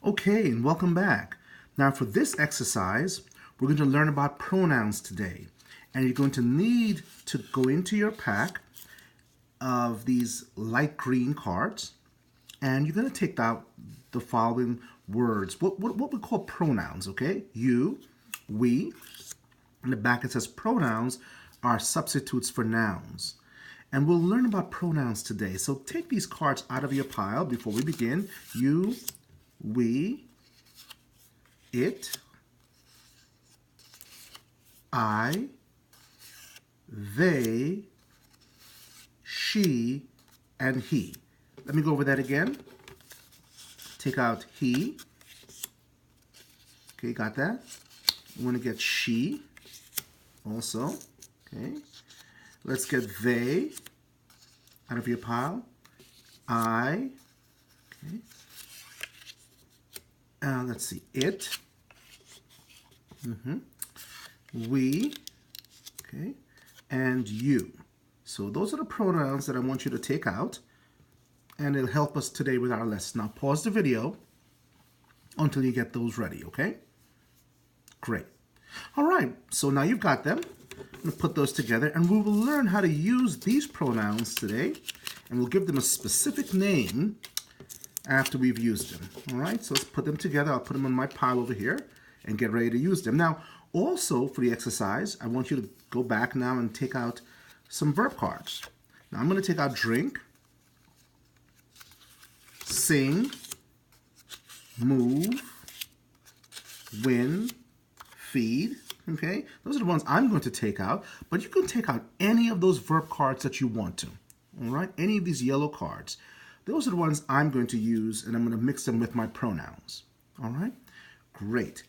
Okay, and welcome back. Now for this exercise, we're going to learn about pronouns today. And you're going to need to go into your pack of these light green cards, and you're going to take out the following words, what we call pronouns, okay? You, we. In the back it says pronouns are substitutes for nouns. And we'll learn about pronouns today. So take these cards out of your pile before we begin. You, we, it, I, they, she, and he. Let me go over that again. Take out he. Okay, got that? We want to get she also. Okay. Let's get they out of your pile. I. Okay. Let's see. It. We. Okay. And you. So those are the pronouns that I want you to take out, and it'll help us today with our lesson. Now pause the video until you get those ready, okay? Great. All right, so now you've got them. I'm going to put those together, and we will learn how to use these pronouns today, and we'll give them a specific name after we've used them. All right, so let's put them together. I'll put them on my pile over here and get ready to use them. Now, also for the exercise, I want you to go back now and take out some verb cards. Now, I'm going to take out drink, sing, move, win, feed. Okay, those are the ones I'm going to take out, but you can take out any of those verb cards that you want to. All right, any of these yellow cards. Those are the ones I'm going to use, and I'm going to mix them with my pronouns. All right, great.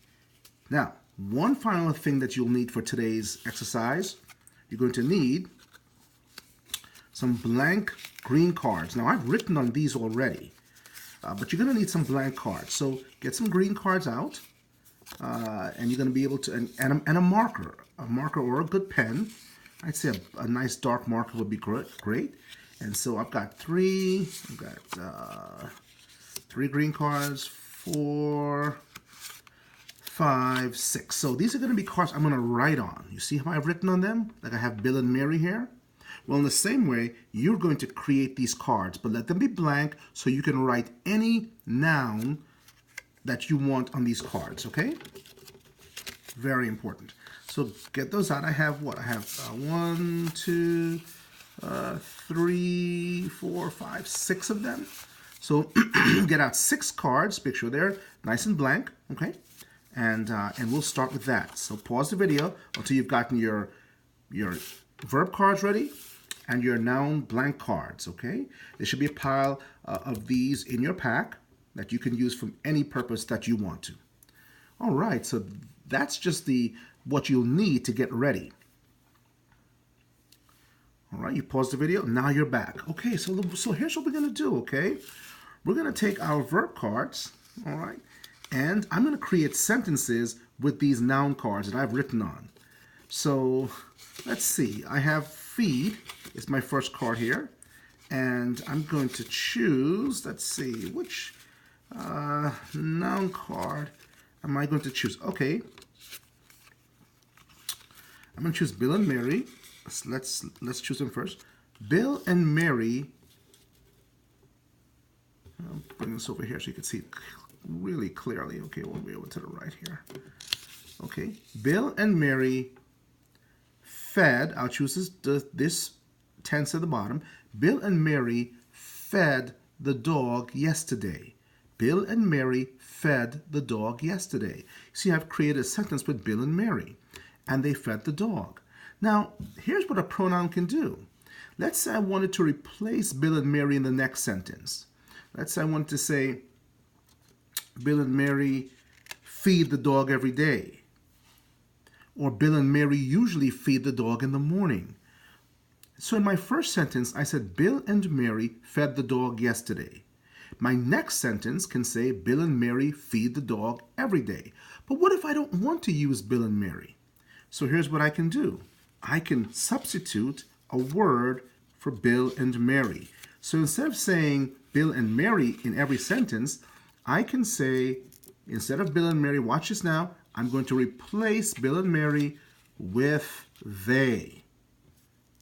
Now, one final thing that you'll need for today's exercise, you're going to need some blank green cards. Now, I've written on these already, but you're going to need some blank cards. So get some green cards out. And you're going to be able to, and a marker or a good pen. I'd say a nice dark marker would be great. And so I've got three green cards, 4, 5, 6. So these are going to be cards I'm going to write on. You see how I've written on them? Like I have Bill and Mary here. Well, in the same way, you're going to create these cards, but let them be blank so you can write any noun that you want on these cards, okay? Very important. So get those out. I have what? I have 1, 2, 3, 4, 5, 6 of them. So get out 6 cards. Make sure they're nice and blank, okay? And we'll start with that. So pause the video until you've gotten your verb cards ready and your noun blank cards, okay? There should be a pile of these in your pack that you can use for any purpose that you want to. All right, so that's just what you'll need to get ready. All right, you paused the video, now you're back. Okay, so here's what we're gonna do, okay? We're gonna take our verb cards, all right, and I'm gonna create sentences with these noun cards that I've written on. So let's see, I have feed, is my first card here, and I'm going to choose, let's see, which noun card am I going to choose? Okay, I'm going to choose Bill and Mary. Let's choose them first. Bill and Mary. I'll bring this over here so you can see it really clearly. Okay, we'll be over to the right here. Okay, Bill and Mary fed. I'll choose this tense at the bottom. Bill and Mary fed the dog yesterday. Bill and Mary fed the dog yesterday. See, I've created a sentence with Bill and Mary, and they fed the dog. Now, here's what a pronoun can do. Let's say I wanted to replace Bill and Mary in the next sentence. Let's say I wanted to say, Bill and Mary feed the dog every day. Or Bill and Mary usually feed the dog in the morning. So in my first sentence, I said, Bill and Mary fed the dog yesterday. My next sentence can say, Bill and Mary feed the dog every day. But what if I don't want to use Bill and Mary? So here's what I can do. I can substitute a word for Bill and Mary. So instead of saying Bill and Mary in every sentence, I can say, instead of Bill and Mary, watch this now, I'm going to replace Bill and Mary with they.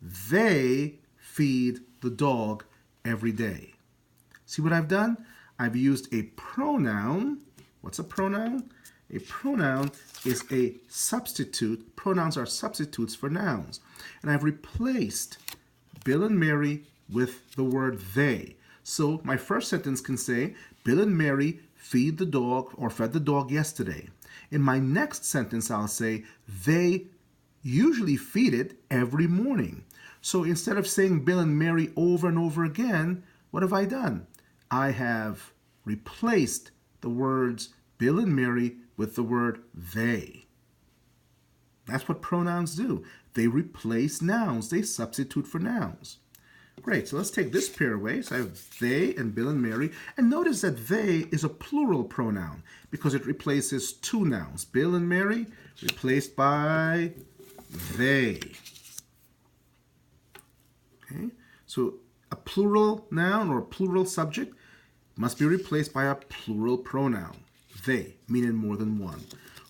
They feed the dog every day. See what I've done? I've used a pronoun. What's a pronoun? A pronoun is a substitute. Pronouns are substitutes for nouns. And I've replaced Bill and Mary with the word they. So my first sentence can say, Bill and Mary feed the dog or fed the dog yesterday. In my next sentence, I'll say, they usually feed it every morning. So instead of saying Bill and Mary over and over again, what have I done? I have replaced the words Bill and Mary with the word they. That's what pronouns do. They replace nouns. They substitute for nouns. Great, so let's take this pair away. So I have they and Bill and Mary. And notice that they is a plural pronoun because it replaces two nouns. Bill and Mary replaced by they. Okay, so a plural noun or a plural subject must be replaced by a plural pronoun. They, meaning more than one.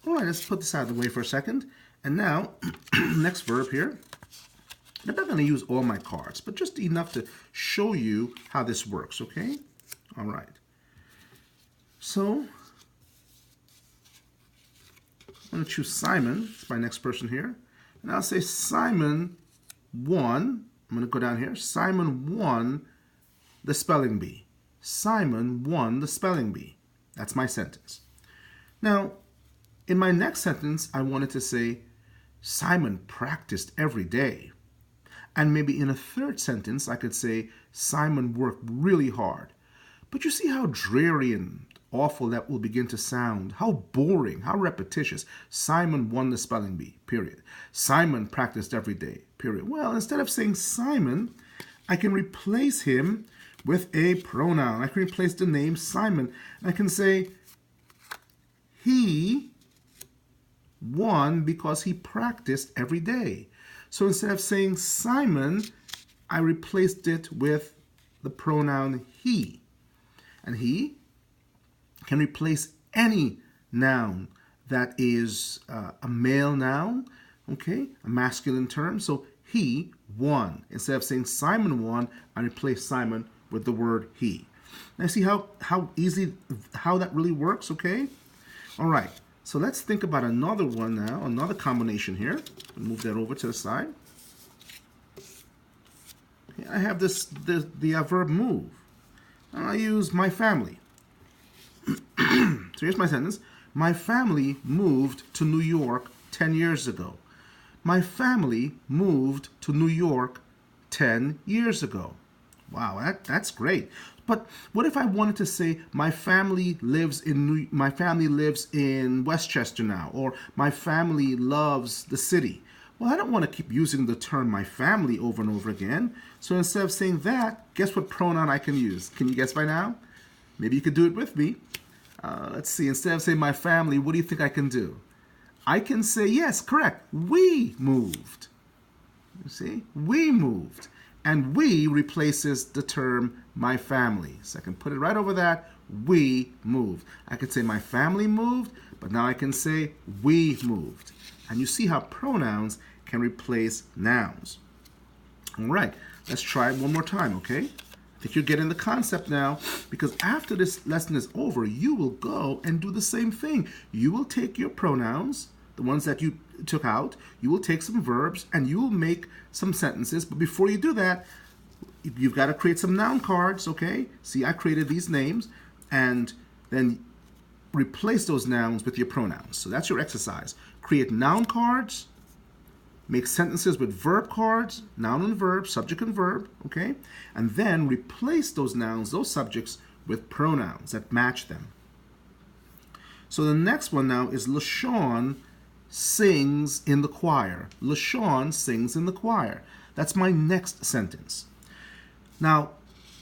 All right, let's put this out of the way for a second. And now, next verb here. I'm not going to use all my cards, but just enough to show you how this works, okay? All right. So, I'm going to choose Simon. It's my next person here. And I'll say Simon won. I'm going to go down here. Simon won the spelling bee. Simon won the spelling bee. That's my sentence. Now, in my next sentence, I wanted to say Simon practiced every day. And maybe in a third sentence, I could say Simon worked really hard. But you see how dreary and awful that will begin to sound, how boring, how repetitious. Simon won the spelling bee, period. Simon practiced every day, period. Well, instead of saying Simon, I can replace him with a pronoun. I can replace the name Simon. I can say he won because he practiced every day. So instead of saying Simon, I replaced it with the pronoun he. And he can replace any noun that is a male noun, okay, a masculine term. So he won. Instead of saying Simon won, I replace Simon with the word he. Now see how that really works, okay? All right, so let's think about another one now, another combination here. Move that over to the side. Okay, I have the verb move. I use my family. So here's my sentence. My family moved to New York 10 years ago. My family moved to New York 10 years ago. Wow, that's great. But what if I wanted to say my family lives in Westchester now, or my family loves the city? Well, I don't want to keep using the term my family over and over again. So instead of saying that, guess what pronoun I can use? Can you guess by now? Maybe you could do it with me. Let's see. Instead of saying my family, what do you think I can do? I can say, yes, correct. We moved. You see? We moved. And we replaces the term my family. So I can put it right over that. We moved. I could say my family moved, but now I can say we moved. And you see how pronouns can replace nouns. All right, let's try it one more time, okay? I think you're getting the concept now, because after this lesson is over, you will go and do the same thing. You will take your pronouns, the ones that you took out, you will take some verbs, and you will make some sentences. But before you do that, you've got to create some noun cards, okay? See, I created these names, and then replace those nouns with your pronouns. So that's your exercise. Create noun cards, make sentences with verb cards, noun and verb, subject and verb, okay? And then replace those nouns, those subjects, with pronouns that match them. So the next one now is LaShawn sings in the choir. LaShawn sings in the choir. That's my next sentence. Now,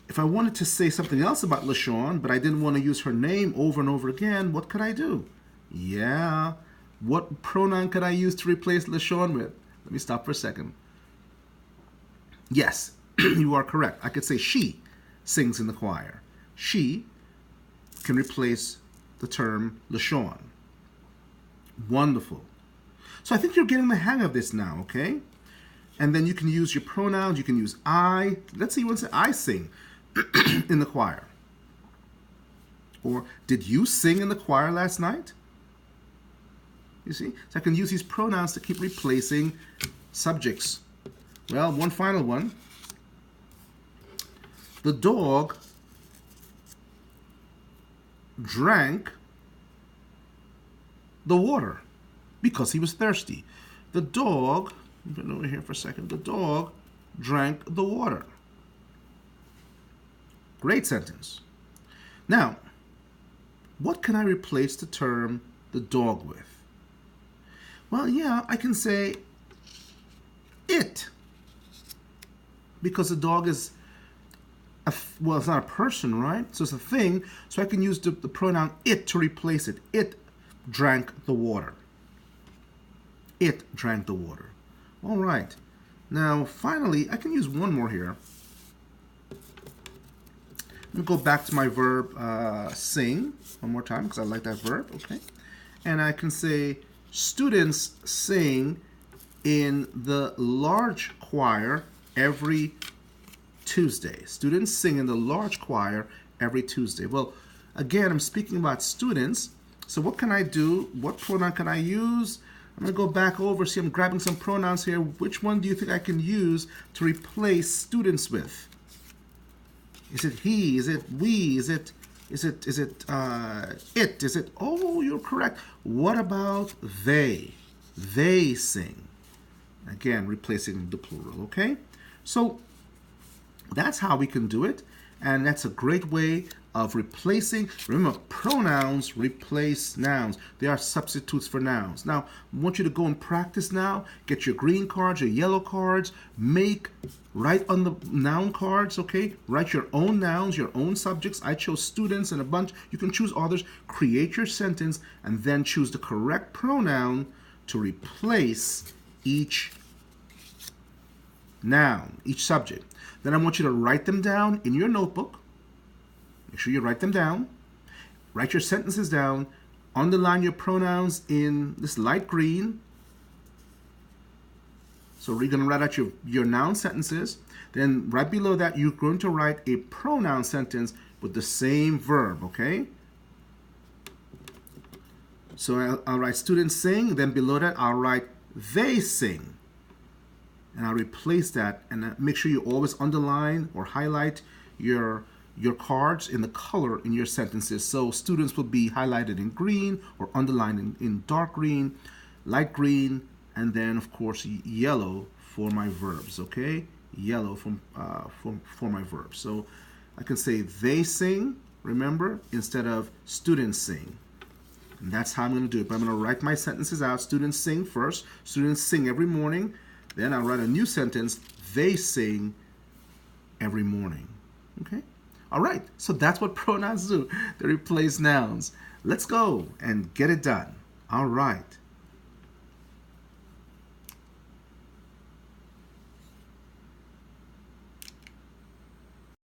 if I wanted to say something else about LaShawn, but I didn't want to use her name over and over again, what could I do? Yeah, what pronoun could I use to replace LaShawn with? Let me stop for a second. Yes, you are correct. I could say she sings in the choir. She can replace the term LaShawn. Wonderful. So I think you're getting the hang of this now, okay? And then you can use your pronouns. You can use I. Let's see, you want to say I sing in the choir. Or did you sing in the choir last night? You see? So I can use these pronouns to keep replacing subjects. Well, one final one. The dog drank the water because he was thirsty. The dog, I'm going over here for a second. The dog drank the water. Great sentence. Now, what can I replace the term the dog with? Well, yeah, I can say it, because the dog is well, it's not a person, right? So it's a thing. So I can use the pronoun it to replace it. It drank the water. It drank the water. All right. Now, finally, I can use one more here. Let me go back to my verb sing one more time because I like that verb. Okay. And I can say students sing in the large choir every Tuesday. Students sing in the large choir every Tuesday. Well, again, I'm speaking about students. So what can I do? What pronoun can I use? I'm going to go back over. See, I'm grabbing some pronouns here. Which one do you think I can use to replace students with? Is it he? Is it we? Is it it? Is it? Oh, you're correct. What about they? They sing. Again, replacing the plural, okay? So that's how we can do it, and that's a great way of replacing. Remember, pronouns replace nouns. They are substitutes for nouns. Now, I want you to go and practice now. Get your green cards, your yellow cards. Write on the noun cards, okay? Write your own nouns, your own subjects. I chose students and a bunch. You can choose others. Create your sentence, and then choose the correct pronoun to replace each noun, each subject. Then I want you to write them down in your notebook. Make sure you write them down. Write your sentences down. Underline your pronouns in this light green. So you're going to write out your noun sentences. Then right below that, you're going to write a pronoun sentence with the same verb, okay? So I'll write students sing. Then below that, I'll write they sing. And I'll replace that, and make sure you always underline or highlight your cards in the color in your sentences. So students will be highlighted in green or underlined in dark green, light green, and then of course yellow for my verbs. Okay, yellow for my verbs. So I can say they sing, remember, instead of students sing. And that's how I'm going to do it. But I'm going to write my sentences out. Students sing first. Students sing every morning. Then I'll write a new sentence. They sing every morning. Okay? All right. So that's what pronouns do. They replace nouns. Let's go and get it done. All right.